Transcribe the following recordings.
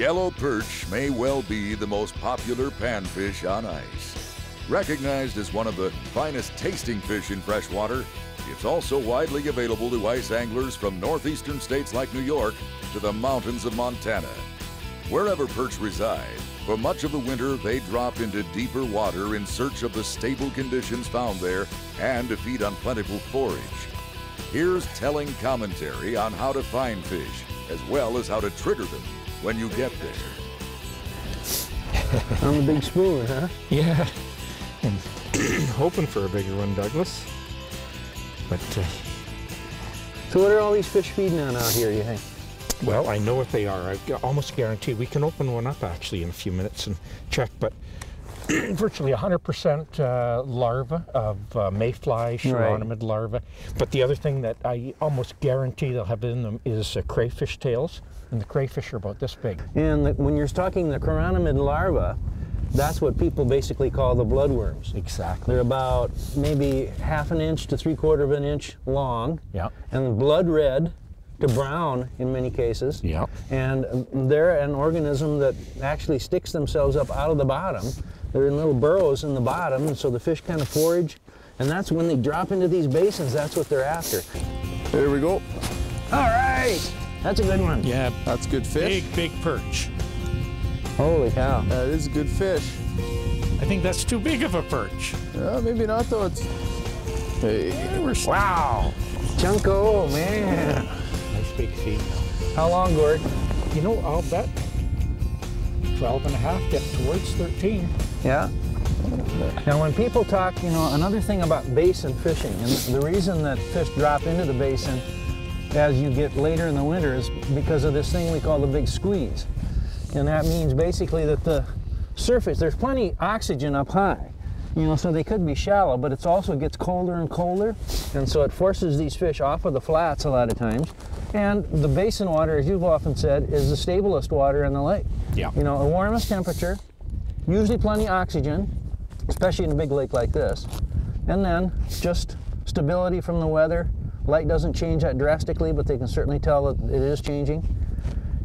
Yellow perch may well be the most popular panfish on ice. Recognized as one of the finest tasting fish in freshwater, it's also widely available to ice anglers from northeastern states like New York to the mountains of Montana. Wherever perch reside, for much of the winter they drop into deeper water in search of the stable conditions found there and to feed on plentiful forage. Here's telling commentary on how to find fish, as well as how to trigger them when you get there. On the big spoon, huh? Yeah, I'm hoping for a bigger one, Douglas. But, So what are all these fish feeding on out here, you think? well, I know what they are. I almost guarantee we can open one up actually in a few minutes and check, but virtually 100% larva of mayfly, chironomid larva. But the other thing that I almost guarantee they'll have in them is crayfish tails, and the crayfish are about this big. And when you're talking the chironomid larva, that's what people basically call the bloodworms. Exactly. They're about maybe 1/2 inch to 3/4 inch long, Yeah. and blood red to brown in many cases. Yeah. And they're an organism that actually sticks themselves up out of the bottom. They're in little burrows in the bottom, and so the fish kind of forage, and that's when they drop into these basins, that's what they're after. There we go. All right, that's a good one. Yeah, That's good fish. big perch. Holy cow. That is good fish. I think that's too big of a perch. Maybe not though. It's. Hey. Wow, Chunko, man. Nice big feet. How long, Gord? You know, I'll bet 12 and a half, get towards 13. Yeah. Now when people talk, you know, another thing about basin fishing, and the reason that fish drop into the basin as you get later in the winter is because of this thing we call the big squeeze. And that means basically that the surface, there's plenty oxygen up high, you know, so they could be shallow, but it also gets colder and colder, and so it forces these fish off of the flats a lot of times. And the basin water, as you've often said, is the stablest water in the lake. Yeah. You know, the warmest temperature, usually plenty of oxygen, especially in a big lake like this, and then just stability from the weather. Light doesn't change that drastically, but they can certainly tell that it is changing.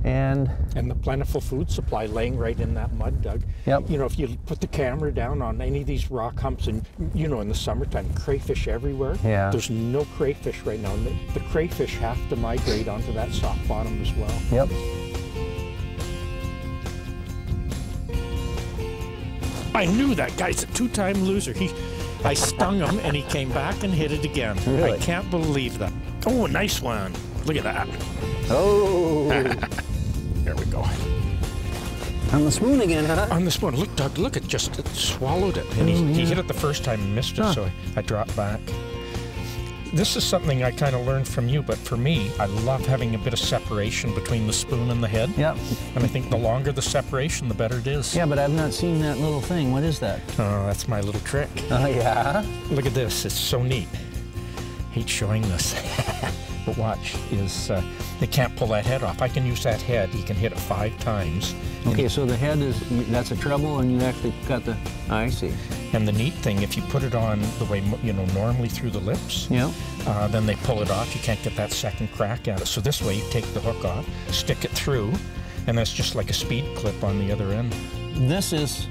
And the plentiful food supply laying right in that mud, Doug. Yep. You know, if you put the camera down on any of these rock humps, and you know, in the summertime, crayfish everywhere. Yeah. There's no crayfish right now. And the crayfish have to migrate onto that soft bottom as well. Yep. I knew that guy's a two-time loser. I stung him and he came back and hit it again. Really? I can't believe that. Oh, nice one. Look at that. Oh. There we go. On the spoon again, huh? On the spoon. Look, Doug, look, it just swallowed it. And he hit it the first time and missed it, so I dropped back. This is something I kind of learned from you, but for me, I love having a bit of separation between the spoon and the head. Yep. And I think the longer the separation, the better it is. Yeah, but I've not seen that little thing. What is that? Oh, that's my little trick. Oh, yeah? Look at this. It's so neat. Hate showing this. But watch, they can't pull that head off. I can use that head. You can hit it 5 times. Okay, so the head is, that's a treble, and you actually got the, I see. And the neat thing, if you put it on the way, you know, normally through the lips, Yeah. then they pull it off. You can't get that second crack at it. So this way, you take the hook off, stick it through, and that's just like a speed clip on the other end. This is,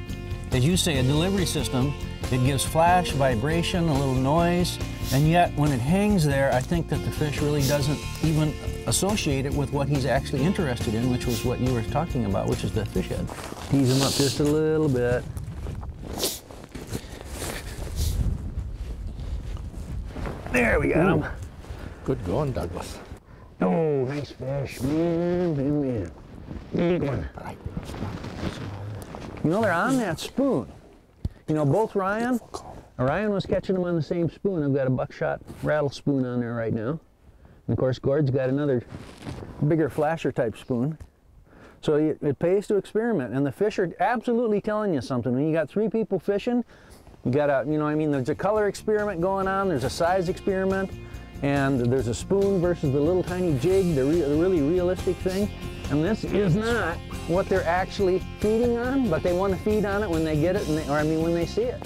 as you say, a delivery system. It gives flash, vibration, a little noise, and yet when it hangs there, I think that the fish really doesn't even associate it with what he's actually interested in, which was what you were talking about, which is the fish head. Tease him up just a little bit. There we got him. Good going, Douglas. Oh, nice fish, man. Big one. You know, they're on that spoon. You know, both Ryan was catching them on the same spoon. I've got a buckshot rattle spoon on there right now. And of course, Gord's got another bigger flasher type spoon. So it pays to experiment, and the fish are absolutely telling you something. When you got 3 people fishing, you got a, you know, I mean, there's a color experiment going on, there's a size experiment, and there's a spoon versus the little tiny jig, the really realistic thing. And this is not what they're actually feeding on, but they want to feed on it when they get it, or I mean when they see it.